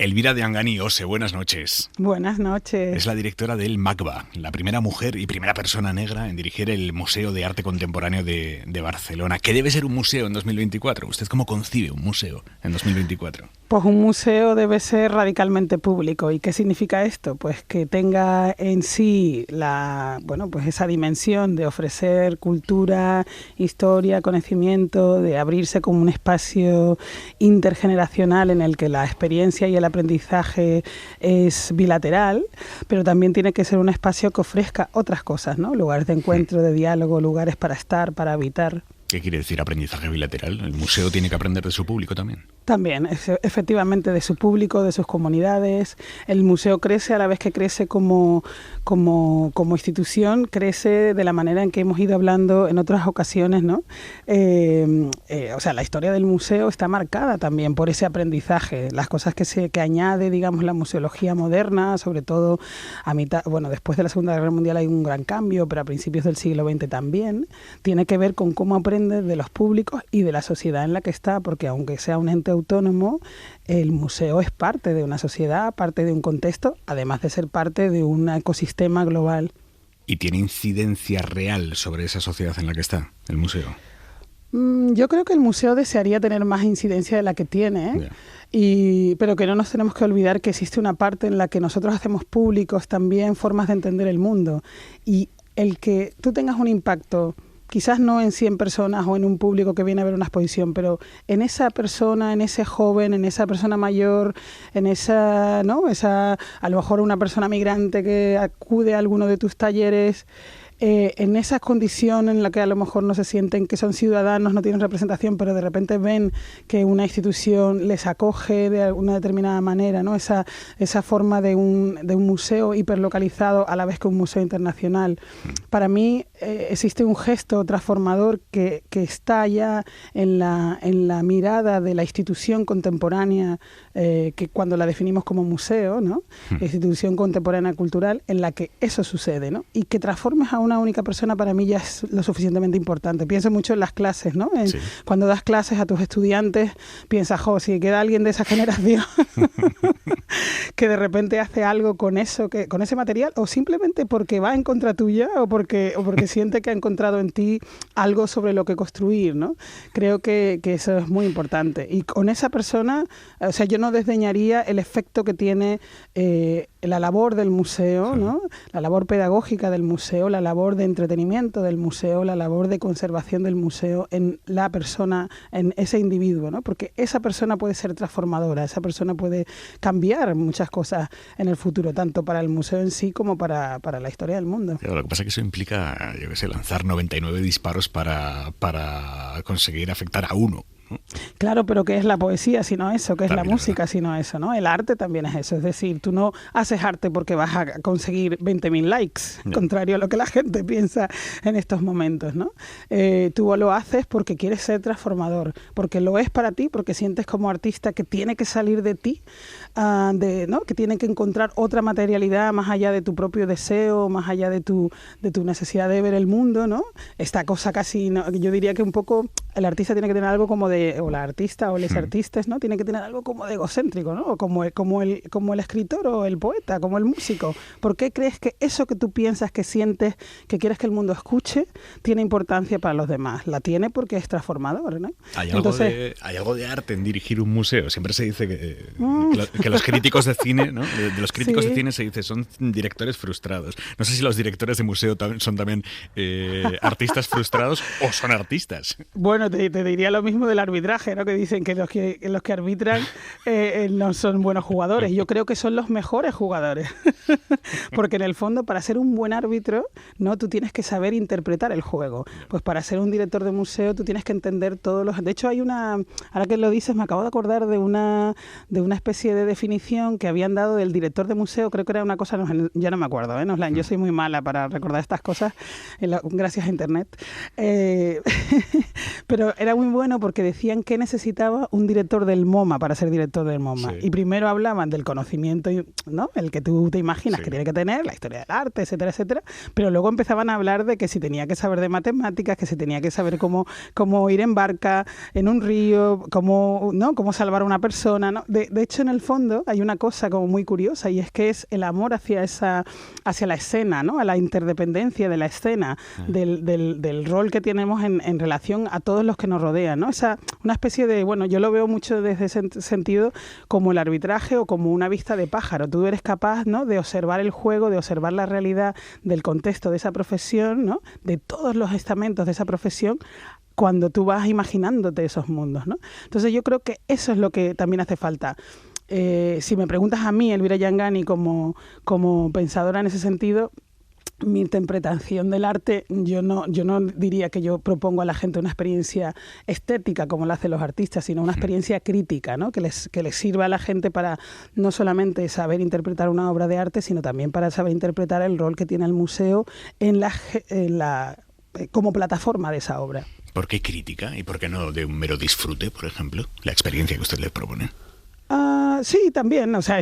Elvira de Angani Ose, buenas noches. Buenas noches. Es la directora del MACBA, la primera mujer y primera persona negra en dirigir el Museo de Arte Contemporáneo de Barcelona. ¿Qué debe ser un museo en 2024? ¿Usted cómo concibe un museo en 2024? Pues un museo debe ser radicalmente público. ¿Y qué significa esto? Pues que tenga en sí pues esa dimensión de ofrecer cultura, historia, conocimiento, de abrirse como un espacio intergeneracional en el que la experiencia y el aprendizaje es bilateral, pero también tiene que ser un espacio que ofrezca otras cosas, ¿no? Lugares de encuentro, de diálogo, lugares para estar, para habitar. ¿Qué quiere decir aprendizaje bilateral? ¿El museo tiene que aprender de su público también? También, efectivamente, de su público, de sus comunidades. El museo crece a la vez que crece como institución, crece de la manera en que hemos ido hablando en otras ocasiones, ¿no? La historia del museo está marcada también por ese aprendizaje. Las cosas que añade, digamos, la museología moderna, sobre todo después de la Segunda Guerra Mundial hay un gran cambio, pero a principios del siglo XX también, tiene que ver con cómo aprende de los públicos y de la sociedad en la que está, porque aunque sea un ente autónomo, el museo es parte de una sociedad, parte de un contexto, además de ser parte de un ecosistema global. ¿Y tiene incidencia real sobre esa sociedad en la que está el museo? Yo creo que el museo desearía tener más incidencia de la que tiene, pero que no nos tenemos que olvidar que existe una parte en la que nosotros hacemos públicos también formas de entender el mundo. Y el que tú tengas un impacto, quizás no en 100 personas o en un público que viene a ver una exposición, pero en esa persona, en ese joven, en esa persona mayor, en a lo mejor una persona migrante que acude a alguno de tus talleres, en esa condición en la que a lo mejor no se sienten que son ciudadanos, no tienen representación, pero de repente ven que una institución les acoge de alguna determinada manera, ¿no? Esa forma de un museo hiperlocalizado a la vez que un museo internacional. Para mí existe un gesto transformador que está ya en la mirada de la institución contemporánea, que cuando la definimos como museo, ¿no? Institución contemporánea cultural, en la que eso sucede, ¿no? Y que transformes a una única persona para mí ya es lo suficientemente importante. Pienso mucho en las clases, ¿no? Sí. Cuando das clases a tus estudiantes, piensas, si queda alguien de esa generación que de repente hace algo con eso, con ese material, o simplemente porque va en contra tuya o porque siente que ha encontrado en ti algo sobre lo que construir, ¿no? Creo que eso es muy importante. Y con esa persona, yo no desdeñaría el efecto que tiene la labor del museo, ¿no? La labor pedagógica del museo, la labor de entretenimiento del museo, la labor de conservación del museo en la persona, en ese individuo, ¿no? Porque esa persona puede ser transformadora, esa persona puede cambiar muchas cosas en el futuro, tanto para el museo en sí como para la historia del mundo. Claro, lo que pasa es que eso implica, lanzar 99 disparos para conseguir afectar a uno. Claro, pero ¿qué es la poesía sino eso? ¿Qué es también la música sino eso? ¿No? El arte también es eso. Es decir, tú no haces arte porque vas a conseguir 20.000 likes, contrario a lo que la gente piensa en estos momentos, ¿no? Tú lo haces porque quieres ser transformador, porque lo es para ti, porque sientes como artista que tiene que salir de ti, ¿no? Que tiene que encontrar otra materialidad más allá de tu propio deseo, más allá de tu necesidad de ver el mundo, ¿no? Esta cosa casi, ¿no? Yo diría que un poco el artista tiene que tener algo como o la artista o los artistas, ¿no? Tiene que tener algo como de egocéntrico, ¿no? Como el escritor o el poeta, como el músico. ¿Por qué crees que eso que tú piensas, que sientes, que quieres que el mundo escuche, tiene importancia para los demás? La tiene porque es transformador, ¿no? ¿Hay algo de arte en dirigir un museo? Siempre se dice que los críticos de cine, ¿no? De los críticos de cine se dice son directores frustrados. No sé si los directores de museo son también artistas frustrados o son artistas. Bueno, te diría lo mismo del arbitraje, ¿no? Que dicen que los que arbitran no son buenos jugadores. Yo creo que son los mejores jugadores. Porque en el fondo, para ser un buen árbitro, ¿no? Tú tienes que saber interpretar el juego. Pues para ser un director de museo, tú tienes que entender todos los... De hecho, ahora que lo dices, me acabo de acordar de una especie de definición que habían dado del director de museo. Creo que era una cosa... ya no me acuerdo, ¿eh? Yo soy muy mala para recordar estas cosas, gracias a Internet. Pero era muy bueno porque decían que necesitaba un director del MoMA para ser director del MoMA. Sí. Y primero hablaban del conocimiento, ¿no? El que tú te imaginas que tiene que tener, la historia del arte, etcétera, etcétera. Pero luego empezaban a hablar de que si tenía que saber de matemáticas, que si tenía que saber cómo ir en barca, en un río, cómo salvar a una persona, ¿no? De hecho, en el fondo, fondo hay una cosa como muy curiosa, y es que es el amor hacia la escena, ¿no? A la interdependencia de la escena, del rol que tenemos en relación a todos los que nos rodean, ¿no? Una especie de, bueno, yo lo veo mucho desde ese sentido como el arbitraje o como una vista de pájaro. Tú eres capaz, ¿no?, de observar el juego, de observar la realidad del contexto de esa profesión, ¿no?, de todos los estamentos de esa profesión, cuando tú vas imaginándote esos mundos, ¿no? Entonces yo creo que eso es lo que también hace falta. Si me preguntas a mí, Elvira Yangani, como pensadora en ese sentido, mi interpretación del arte, yo no diría que yo propongo a la gente una experiencia estética como la hacen los artistas, sino una experiencia crítica, ¿no?, que les sirva a la gente para no solamente saber interpretar una obra de arte, sino también para saber interpretar el rol que tiene el museo como plataforma de esa obra. ¿Por qué crítica y por qué no de un mero disfrute, por ejemplo, la experiencia que usted les propone? Sí, también, o sea,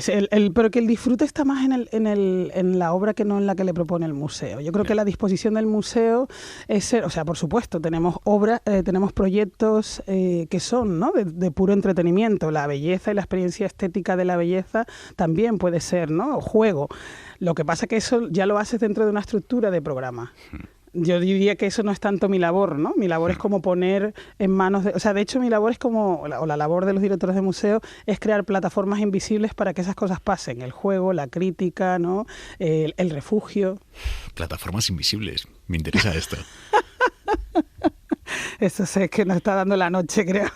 pero que el disfrute está más en la obra que no en la que le propone el museo. Yo creo que la disposición del museo es ser, o sea, por supuesto, tenemos obras, tenemos proyectos que son, ¿no?, de puro entretenimiento. La belleza y la experiencia estética de la belleza también puede ser, ¿no?, o juego. Lo que pasa es que eso ya lo haces dentro de una estructura de programa. Yo diría que eso no es tanto mi labor, ¿no? Mi labor es como poner en manos de... O sea, de hecho, mi labor es como... O la labor de los directores de museo es crear plataformas invisibles para que esas cosas pasen. El juego, la crítica, ¿no? El refugio. Plataformas invisibles. Me interesa esto. Eso sé que nos está dando la noche, creo.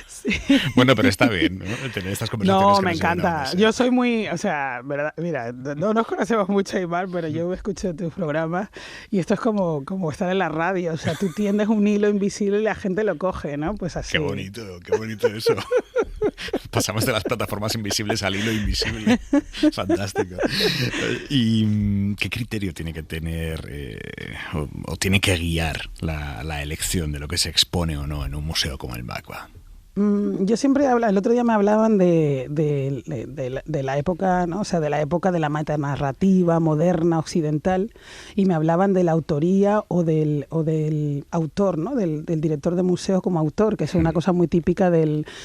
Sí. Bueno, pero está bien, ¿no?, tener estas conversaciones. No, me encanta. Yo soy muy, o sea, verdad, mira, no nos conocemos mucho, Aimar, pero yo escucho tus programas y esto es como estar en la radio. O sea, tú tiendes un hilo invisible y la gente lo coge, ¿no? Pues así. Qué bonito eso. Pasamos de las plataformas invisibles al hilo invisible. Fantástico. ¿Y qué criterio tiene que tener o tiene que guiar la elección de lo que se expone o no en un museo como el MACBA? Yo siempre el otro día me hablaban de la época, ¿no? O sea, de la época de la metanarrativa moderna occidental, y me hablaban de la autoría o del autor, ¿no?, del director de museo como autor, que es una cosa muy típica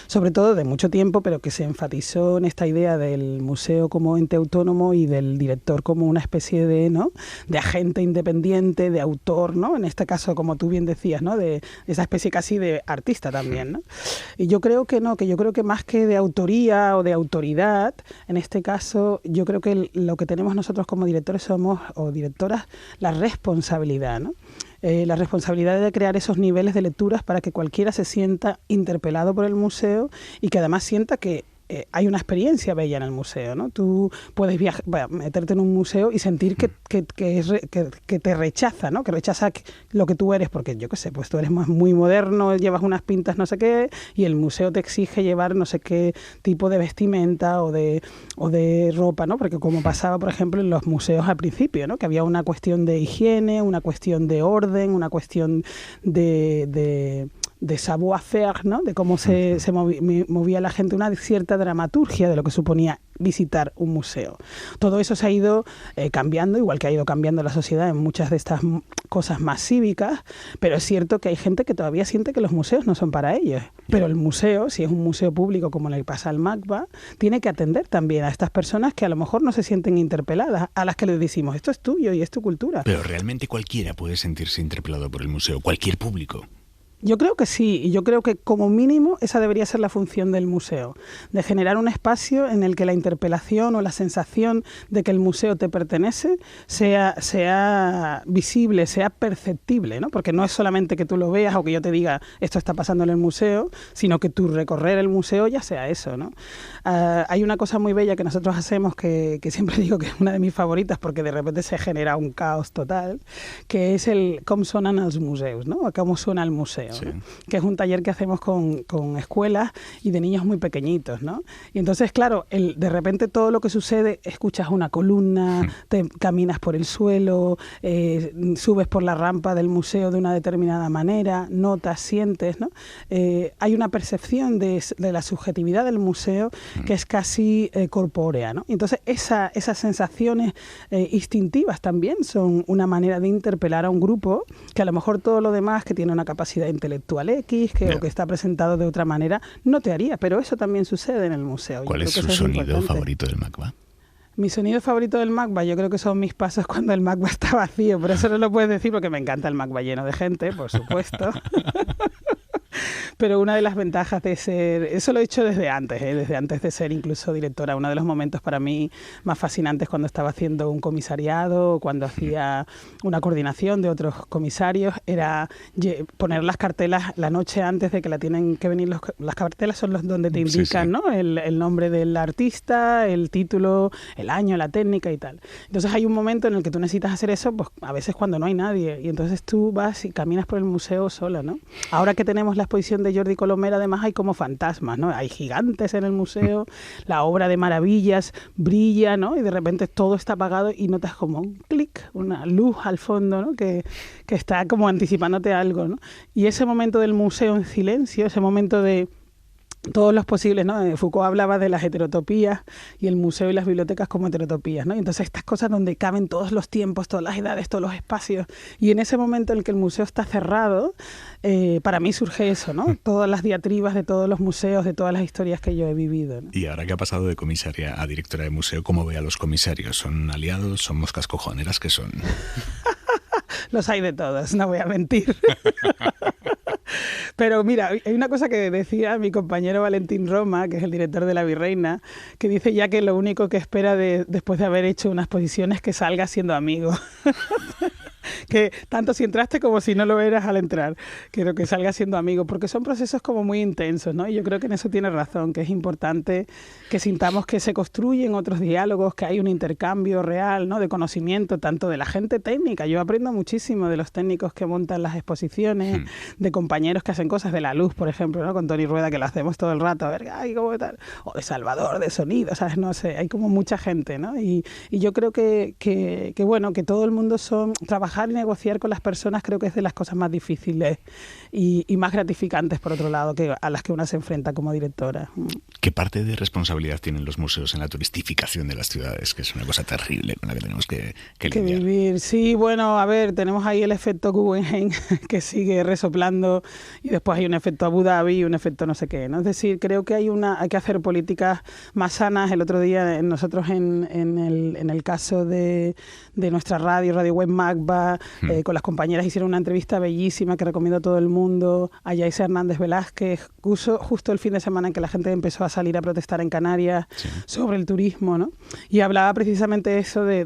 sobre todo de mucho tiempo, pero que se enfatizó en esta idea del museo como ente autónomo y del director como una especie de, ¿no?, de agente independiente, de autor, ¿no?, en este caso, como tú bien decías, ¿no?, de esa especie casi de artista también, ¿no? Y yo creo que no, que yo creo que más que de autoría o de autoridad, en este caso, yo creo que lo que tenemos nosotros como directores o directoras, la responsabilidad, ¿no? La responsabilidad de crear esos niveles de lecturas para que cualquiera se sienta interpelado por el museo y que además sienta que hay una experiencia bella en el museo, ¿no? Tú puedes meterte en un museo y sentir que te rechaza, ¿no? Que rechaza lo que tú eres, porque yo qué sé, pues tú eres muy moderno, llevas unas pintas no sé qué, y el museo te exige llevar no sé qué tipo de vestimenta o de ropa, ¿no? Porque como pasaba, por ejemplo, en los museos al principio, ¿no?, que había una cuestión de higiene, una cuestión de orden, una cuestión de savoir-faire, ¿no?, de cómo se movía la gente, una cierta dramaturgia de lo que suponía visitar un museo. Todo eso se ha ido cambiando, igual que ha ido cambiando la sociedad en muchas de estas cosas más cívicas, pero es cierto que hay gente que todavía siente que los museos no son para ellos. Pero el museo, si es un museo público como le pasa al MACBA, tiene que atender también a estas personas que a lo mejor no se sienten interpeladas, a las que les decimos, esto es tuyo y es tu cultura. Pero realmente cualquiera puede sentirse interpelado por el museo, cualquier público. Yo creo que sí, y yo creo que como mínimo esa debería ser la función del museo, de generar un espacio en el que la interpelación o la sensación de que el museo te pertenece sea visible, sea perceptible, ¿no? Porque no es solamente que tú lo veas o que yo te diga esto está pasando en el museo, sino que tu recorrer el museo ya sea eso, ¿no? Hay una cosa muy bella que nosotros hacemos que siempre digo que es una de mis favoritas porque de repente se genera un caos total, que es el com sonen els museus, ¿no? O cómo suena el museo. Sí. ¿No? Que es un taller que hacemos con escuelas y de niños muy pequeñitos, ¿no? Y entonces, claro, de repente todo lo que sucede, escuchas una columna, te caminas por el suelo, subes por la rampa del museo de una determinada manera, notas, sientes, ¿no? Hay una percepción de la subjetividad del museo que es casi corpórea, ¿no? Y entonces esas sensaciones instintivas también son una manera de interpelar a un grupo que a lo mejor todo lo demás, que tiene una capacidad intelectual X, o que está presentado de otra manera, no te haría, pero eso también sucede en el museo. ¿Cuál es su sonido favorito del MACBA? Mi sonido favorito del MACBA, yo creo que son mis pasos cuando el MACBA está vacío, pero eso no lo puedes decir porque me encanta el MACBA lleno de gente, por supuesto. Pero una de las ventajas de ser, eso lo he hecho desde antes de ser incluso directora. Uno de los momentos para mí más fascinantes cuando estaba haciendo un comisariado, cuando hacía una coordinación de otros comisarios, era poner las cartelas la noche antes de que la tienen que venir. Las cartelas son los donde te indican, ¿no? El nombre del artista, el título, el año, la técnica y tal. Entonces hay un momento en el que tú necesitas hacer eso, pues a veces cuando no hay nadie, y entonces tú vas y caminas por el museo sola, ¿no? Ahora que tenemos la exposición de Jordi Colomer, además hay como fantasmas, ¿no? Hay gigantes en el museo, la obra de maravillas brilla, ¿no? Y de repente todo está apagado y notas como un clic, una luz al fondo, ¿no? Que está como anticipándote algo, ¿no? Y ese momento del museo en silencio, ese momento de todos los posibles, ¿no? Foucault hablaba de las heterotopías y el museo y las bibliotecas como heterotopías, ¿no? Y entonces estas cosas donde caben todos los tiempos, todas las edades, todos los espacios, y en ese momento en el que el museo está cerrado, para mí surge eso, ¿no? Todas las diatribas de todos los museos, de todas las historias que yo he vivido, ¿no? Y ahora que ha pasado de comisaria a directora de museo, ¿cómo ve a los comisarios? ¿Son aliados? ¿Son moscas cojoneras? ¿Qué son? Los hay de todos, no voy a mentir. Pero mira, hay una cosa que decía mi compañero Valentín Roma, que es el director de La Virreina, que dice ya que lo único que espera después de haber hecho una exposición es que salga siendo amigo. Que tanto si entraste como si no lo eras al entrar, quiero que salga siendo amigo, porque son procesos como muy intensos, ¿no? Y yo creo que en eso tiene razón, que es importante que sintamos que se construyen otros diálogos, que hay un intercambio real, ¿no? De conocimiento, tanto de la gente técnica. Yo aprendo muchísimo de los técnicos que montan las exposiciones, de compañeros que hacen cosas de la luz, por ejemplo, ¿no? Con Tony Rueda, que lo hacemos todo el rato, a ver, ay, ¿cómo tal? O de Salvador, de sonido, ¿sabes? No sé, hay como mucha gente, ¿no? Y yo creo que bueno, que todo el mundo trabajar y negociar con las personas creo que es de las cosas más difíciles y más gratificantes, por otro lado, a las que una se enfrenta como directora. ¿Qué parte de responsabilidad tienen los museos en la turistificación de las ciudades? Que es una cosa terrible con la que tenemos que lidiar. Vivir. Sí, bueno, a ver, tenemos ahí el efecto Guggenheim que sigue resoplando y después hay un efecto Abu Dhabi y un efecto no sé qué, ¿no? Es decir, creo que hay que hacer políticas más sanas. El otro día nosotros en el caso de nuestra Radio Web MACBA, con las compañeras hicieron una entrevista bellísima que recomiendo a todo el mundo, a Yaisa Hernández Velázquez, justo el fin de semana en que la gente empezó a salir a protestar en Canarias sobre el turismo, ¿no? Y hablaba precisamente eso de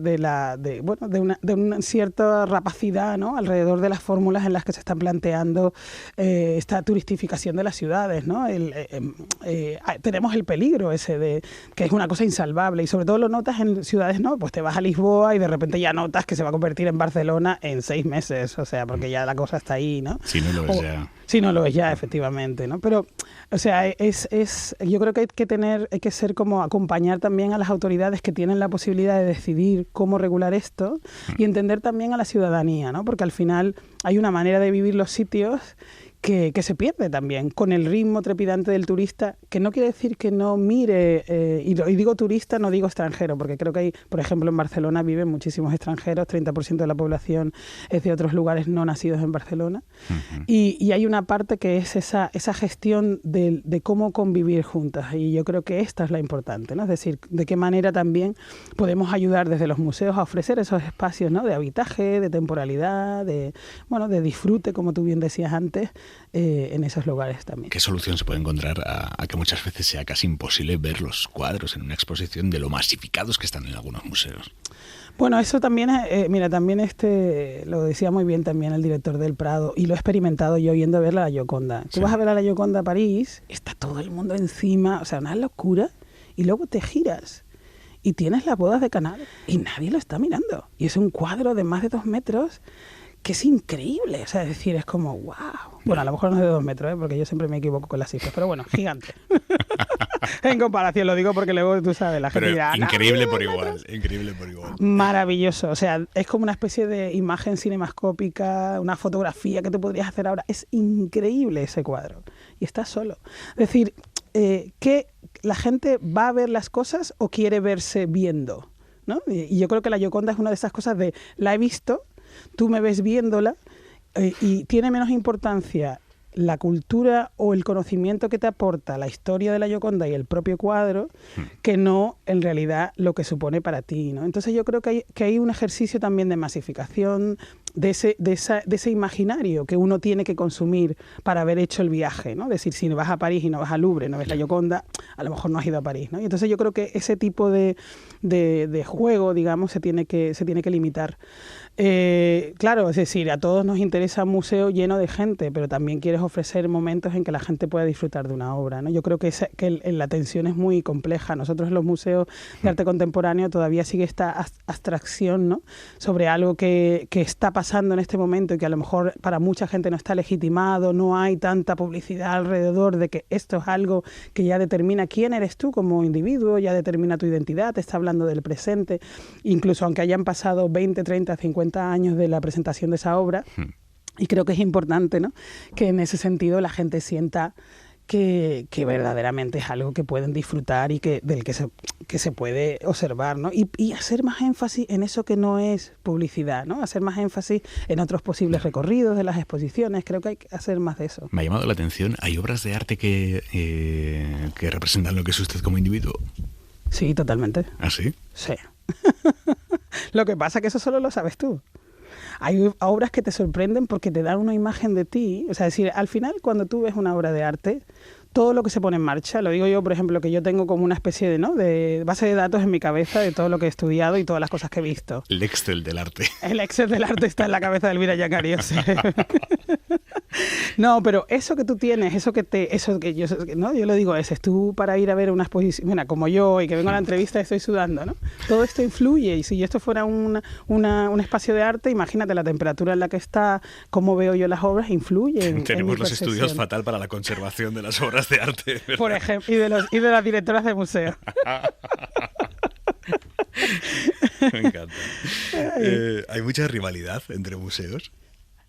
una cierta rapacidad, ¿no? Alrededor de las fórmulas en las que se están planteando esta turistificación de las ciudades, ¿no? Tenemos el peligro ese de que es una cosa insalvable y sobre todo lo notas en ciudades, ¿no? Pues te vas a Lisboa y de repente ya notas que se va a convertir en Barcelona en 6 meses, o sea, porque ya la cosa está ahí, ¿no? Si no lo es ya. Si no lo es ya, efectivamente, ¿no? Pero, o sea, yo creo que hay que ser como acompañar también a las autoridades que tienen la posibilidad de decidir cómo regular esto y entender también a la ciudadanía, ¿no? Porque al final hay una manera de vivir los sitios que se pierde también con el ritmo trepidante del turista, que no quiere decir que no mire, y digo turista, no digo extranjero, porque creo que hay, por ejemplo, en Barcelona viven muchísimos extranjeros, 30% de la población es de otros lugares no nacidos en Barcelona, y hay una parte que es esa gestión de cómo convivir juntas, y yo creo que esta es la importante, ¿no? Es decir, de qué manera también podemos ayudar desde los museos a ofrecer esos espacios, ¿no? De habitaje, de temporalidad, de disfrute, como tú bien decías antes, en esos lugares también. ¿Qué solución se puede encontrar a que muchas veces sea casi imposible ver los cuadros en una exposición de lo masificados que están en algunos museos? Bueno, eso también, también lo decía muy bien también el director del Prado, y lo he experimentado yo yendo a ver la Gioconda. Tú vas a ver a la Gioconda a París, está todo el mundo encima, o sea, una locura, y luego te giras y tienes las bodas de Canal y nadie lo está mirando. Y es un cuadro de más de 2 metros que es increíble, o sea, es decir, es como, wow. Bueno, a lo mejor no es de 2 metros, porque yo siempre me equivoco con las cifras, pero bueno, gigante. En comparación, lo digo porque luego tú sabes, la gente dirá... Increíble por igual. Maravilloso, o sea, es como una especie de imagen cinemascópica, una fotografía que tú podrías hacer ahora. Es increíble ese cuadro, y está solo. Es decir, que la gente va a ver las cosas o quiere verse viendo, ¿no? Y yo creo que la Gioconda es una de esas cosas la he visto, tú me ves viéndola, y tiene menos importancia la cultura o el conocimiento que te aporta la historia de la Gioconda y el propio cuadro, que no en realidad lo que supone para ti, ¿no? Entonces yo creo que hay un ejercicio también de masificación de ese imaginario que uno tiene que consumir para haber hecho el viaje, ¿no? Es decir, si vas a París y no vas al Louvre, no ves la Gioconda, a lo mejor no has ido a París, ¿no? Y entonces yo creo que ese tipo de juego, digamos, se tiene que limitar. Claro, es decir, a todos nos interesa un museo lleno de gente, pero también quieres ofrecer momentos en que la gente pueda disfrutar de una obra, ¿no? Yo creo que la tensión es muy compleja. Nosotros en los museos de arte contemporáneo todavía sigue esta abstracción, ¿no? Sobre algo que está pasando en este momento y que a lo mejor para mucha gente no está legitimado, no hay tanta publicidad alrededor de que esto es algo que ya determina quién eres tú como individuo, ya determina tu identidad, te está hablando del presente, incluso aunque hayan pasado 20, 30, 50 años de la presentación de esa obra. Y creo que es importante, ¿no?, que en ese sentido la gente sienta que verdaderamente es algo que pueden disfrutar y del que se puede observar, ¿no? Y hacer más énfasis en eso que no es publicidad, ¿no? Hacer más énfasis en otros posibles recorridos de las exposiciones. Creo que hay que hacer más de eso. Me ha llamado la atención, ¿hay obras de arte que representan lo que es usted como individuo? Sí, totalmente. ¿Ah, sí? Sí. Lo que pasa es que eso solo lo sabes tú. Hay obras que te sorprenden porque te dan una imagen de ti. O sea, es decir, al final, cuando tú ves una obra de arte, todo lo que se pone en marcha, lo digo yo, por ejemplo, que yo tengo como una especie de base de datos en mi cabeza de todo lo que he estudiado y todas las cosas que he visto. El Excel del arte. El Excel del arte está en la cabeza de Elvira Yacario, sí. No, pero eso que tú tienes, eso que yo, ¿no? Yo lo digo, es tú para ir a ver una exposición, bueno, como yo, y que vengo a la entrevista y estoy sudando, ¿no? Todo esto influye, y si esto fuera un espacio de arte, imagínate la temperatura en la que está, cómo veo yo las obras, influye. Tenemos los estudios fatal para la conservación de las obras de arte, ¿verdad? Por ejemplo, y de las directoras de museo. Me encanta. ¿Hay mucha rivalidad entre museos?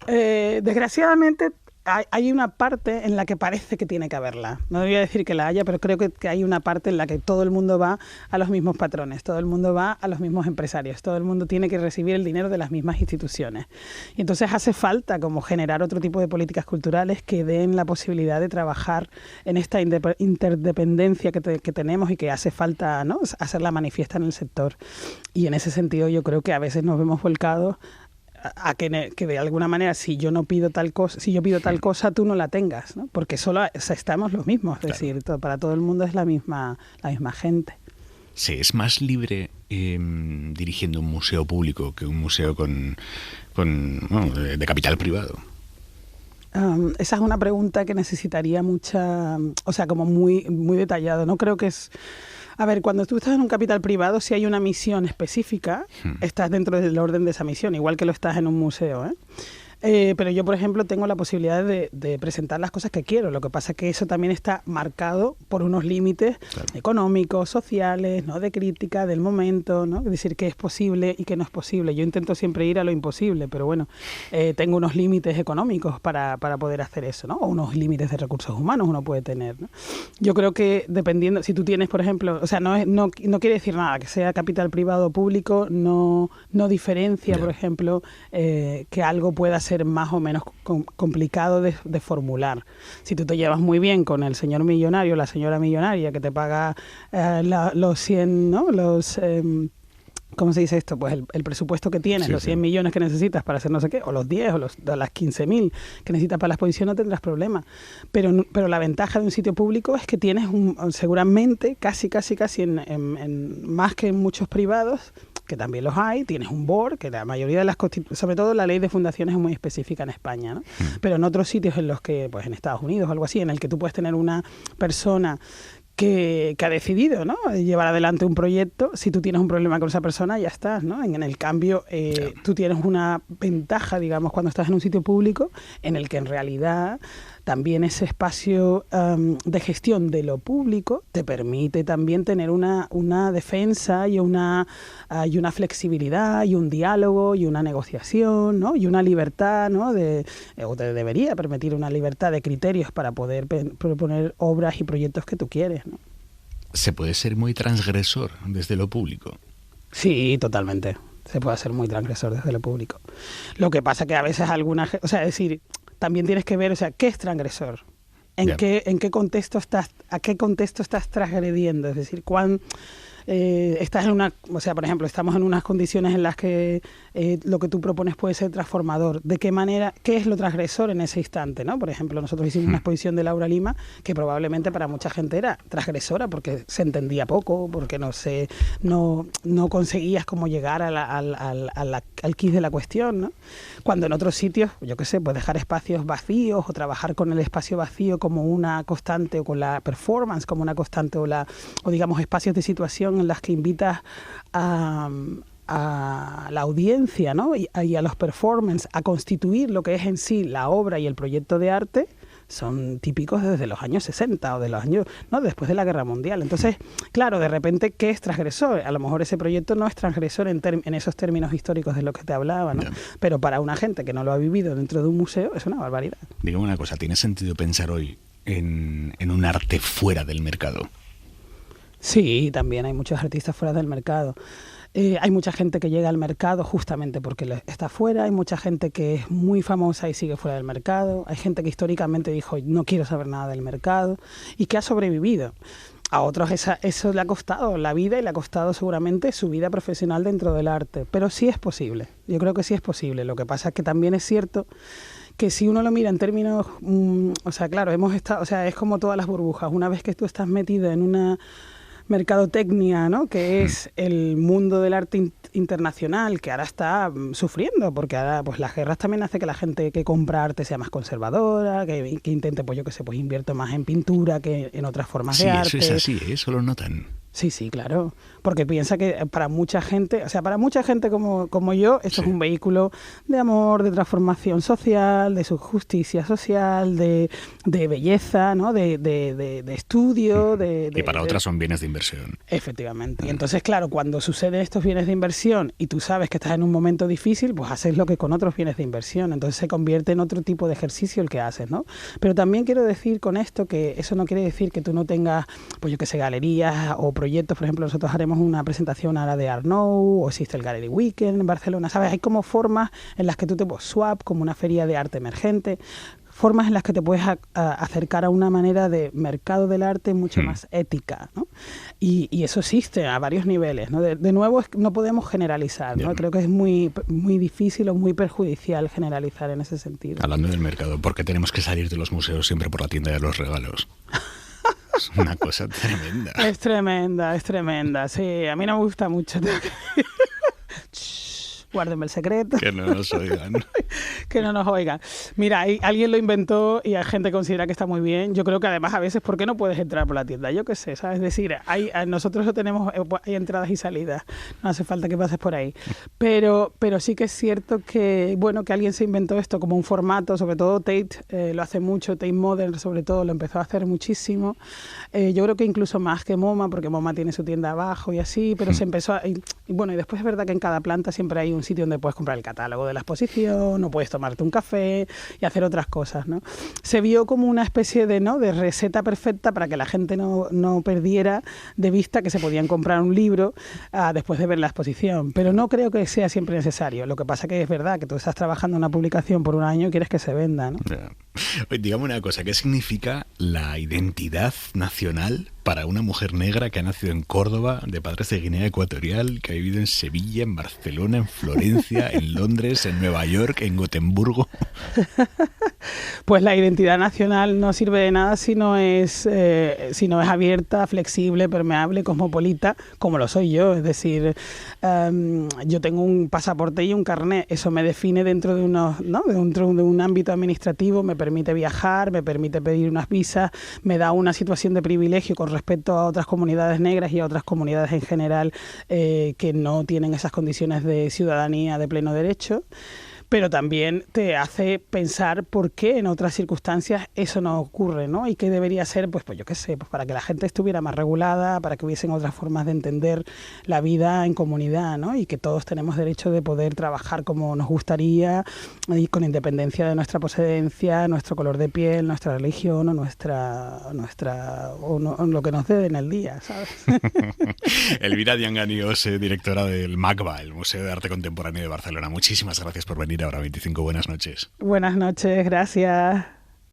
Desgraciadamente hay una parte en la que parece que tiene que haberla. No voy a decir que la haya, pero creo que hay una parte en la que todo el mundo va a los mismos patrones, todo el mundo va a los mismos empresarios, todo el mundo tiene que recibir el dinero de las mismas instituciones. Y entonces hace falta como generar otro tipo de políticas culturales que den la posibilidad de trabajar en esta interdependencia que tenemos y que hace falta, ¿no?, hacerla manifiesta en el sector. Y en ese sentido yo creo que a veces nos vemos volcados a que de alguna manera si yo pido tal cosa, tú no la tengas, ¿no? Porque solo estamos los mismos, es decir, para todo el mundo es la misma gente. ¿Se es más libre dirigiendo un museo público que un museo de capital privado? Esa es una pregunta que necesitaría mucha, o sea, como muy, muy detallado. No creo que es... A ver, cuando tú estás en un capital privado, si hay una misión específica, estás dentro del orden de esa misión, igual que lo estás en un museo, ¿eh? Pero yo, por ejemplo, tengo la posibilidad de presentar las cosas que quiero. Lo que pasa es que eso también está marcado por unos límites económicos, sociales, ¿no?, de crítica del momento, ¿no? Es decir, qué es posible y qué no es posible. Yo intento siempre ir a lo imposible, pero bueno, tengo unos límites económicos para poder hacer eso, ¿no? O unos límites de recursos humanos uno puede tener, ¿no? Yo creo que dependiendo, si tú tienes, por ejemplo, o sea, no quiere decir nada, que sea capital privado o público, no diferencia, por ejemplo, que algo pueda ser más o menos complicado de formular. Si tú te llevas muy bien con el señor millonario, la señora millonaria que te paga los 100, ¿no?, ¿cómo se dice esto? Pues el presupuesto que tienes, los 100 millones que necesitas para hacer no sé qué, o los 10 o las 15.000 que necesitas para la exposición, no tendrás problema. Pero la ventaja de un sitio público es que tienes seguramente, casi en más que en muchos privados, que también los hay, tienes un board, que la mayoría de las sobre todo la ley de fundaciones es muy específica en España, ¿no? Pero en otros sitios en los que, pues en Estados Unidos o algo así, en el que tú puedes tener una persona que ha decidido, ¿no?, llevar adelante un proyecto, si tú tienes un problema con esa persona, ya estás, ¿no? En el cambio, tú tienes una ventaja, digamos, cuando estás en un sitio público, en el que en realidad también ese espacio de gestión de lo público te permite también tener una defensa y una flexibilidad y un diálogo y una negociación, ¿no?, y una libertad, ¿no?, o te debería permitir una libertad de criterios para poder proponer obras y proyectos que tú quieres, ¿no? ¿Se puede ser muy transgresor desde lo público? Sí, totalmente. Se puede ser muy transgresor desde lo público. Lo que pasa que a veces o sea, es decir, también tienes que ver, o sea, ¿qué es transgresor? ¿En qué contexto a qué contexto estás transgrediendo? Es decir, estás en una, o sea, por ejemplo, estamos en unas condiciones en las que lo que tú propones puede ser transformador. ¿De qué manera, qué es lo transgresor en ese instante, ¿no? Por ejemplo, nosotros hicimos una exposición de Laura Lima que probablemente para mucha gente era transgresora porque se entendía poco, porque no conseguías como llegar al quid de la cuestión, ¿no? Cuando en otros sitios, yo qué sé, pues dejar espacios vacíos o trabajar con el espacio vacío como una constante, o con la performance como una constante, o digamos espacios de situación en las que invitas a la audiencia, ¿no? y a los performers a constituir lo que es en sí la obra y el proyecto de arte, son típicos desde los años 60 o de los años, ¿no? Después de la Guerra Mundial. Entonces, claro, de repente, ¿qué es transgresor? A lo mejor ese proyecto no es transgresor en esos términos históricos de los que te hablaba, ¿no? Pero para una gente que no lo ha vivido dentro de un museo es una barbaridad. Dígame una cosa, ¿tiene sentido pensar hoy en un arte fuera del mercado? Sí, también hay muchos artistas fuera del mercado. Hay mucha gente que llega al mercado justamente porque está fuera, hay mucha gente que es muy famosa y sigue fuera del mercado, hay gente que históricamente dijo no quiero saber nada del mercado y que ha sobrevivido. A otros eso le ha costado la vida y le ha costado seguramente su vida profesional dentro del arte, pero sí es posible, yo creo que sí es posible. Lo que pasa es que también es cierto que si uno lo mira en términos, o sea, claro, es como todas las burbujas, una vez que tú estás metido en una mercadotecnia, ¿no? Que es el mundo del arte internacional, que ahora está sufriendo, porque ahora pues las guerras también hacen que la gente que compra arte sea más conservadora, que intente, pues yo qué sé, pues invierta más en pintura que en otras formas de arte. Sí, eso es así, eso lo notan. Sí, claro, porque piensa que para mucha gente, como yo, esto es un vehículo de amor, de transformación social, de justicia social, de belleza, ¿no? de estudio. Y para otras son bienes de inversión. Efectivamente. Y entonces, claro, cuando suceden estos bienes de inversión y tú sabes que estás en un momento difícil, pues haces lo que con otros bienes de inversión. Entonces se convierte en otro tipo de ejercicio el que haces, ¿no? Pero también quiero decir con esto que eso no quiere decir que tú no tengas, pues yo qué sé, galerías o proyectos. Por ejemplo, nosotros haremos una presentación ahora de Art Nou, o existe el Gallery Weekend en Barcelona, ¿sabes? Hay como formas en las que tú Swap, como una feria de arte emergente, formas en las que te puedes acercar a una manera de mercado del arte mucho más ética, ¿no? Y eso existe a varios niveles, ¿no? De nuevo, no podemos generalizar, ¿no? Creo que es muy, muy difícil o muy perjudicial generalizar en ese sentido. Hablando del mercado, ¿por qué tenemos que salir de los museos siempre por la tienda de los regalos? Es una cosa tremenda. Es tremenda. Sí, a mí no me gusta mucho. Guárdenme el secreto. Que no nos oigan. Que no nos oigan. Mira, alguien lo inventó y hay gente que considera que está muy bien. Yo creo que además a veces, ¿por qué no puedes entrar por la tienda? Yo qué sé, ¿sabes? Es decir, nosotros lo tenemos, hay entradas y salidas. No hace falta que pases por ahí. Pero sí que es cierto que, bueno, que alguien se inventó esto como un formato, sobre todo Tate lo hace mucho, Tate Modern sobre todo lo empezó a hacer muchísimo. Yo creo que incluso más que MoMA, porque MoMA tiene su tienda abajo y así, pero se empezó y bueno, y después es verdad que en cada planta siempre hay un sitio donde puedes comprar el catálogo de la exposición, o puedes tomarte un café y hacer otras cosas, ¿no? Se vio como una especie de receta perfecta para que la gente no perdiera de vista que se podían comprar un libro después de ver la exposición, pero no creo que sea siempre necesario. Lo que pasa que es verdad que tú estás trabajando en una publicación por un año y quieres que se venda, ¿no? Dígame una cosa, ¿qué significa la identidad nacional para una mujer negra que ha nacido en Córdoba, de padres de Guinea Ecuatorial, que ha vivido en Sevilla, en Barcelona, en Florencia, en Londres, en Nueva York, en Gotemburgo? Pues la identidad nacional no sirve de nada si no es abierta, flexible, permeable, cosmopolita, como lo soy yo. Es decir, yo tengo un pasaporte y un carnet, eso me define dentro de dentro de un ámbito administrativo, me permite viajar, me permite pedir unas visas, me da una situación de privilegio con respecto a otras comunidades negras y a otras comunidades en general que no tienen esas condiciones de ciudadanía de pleno derecho. Pero también te hace pensar por qué en otras circunstancias eso no ocurre, ¿no? Y qué debería ser, pues yo qué sé, pues para que la gente estuviera más regulada, para que hubiesen otras formas de entender la vida en comunidad, ¿no? Y que todos tenemos derecho de poder trabajar como nos gustaría y con independencia de nuestra procedencia, nuestro color de piel, nuestra religión o lo que nos dé en el día, ¿sabes? Elvira Dianganios, directora del MACBA, el Museo de Arte Contemporáneo de Barcelona. Muchísimas gracias por venir ir ahora 25. Buenas noches. Buenas noches, gracias.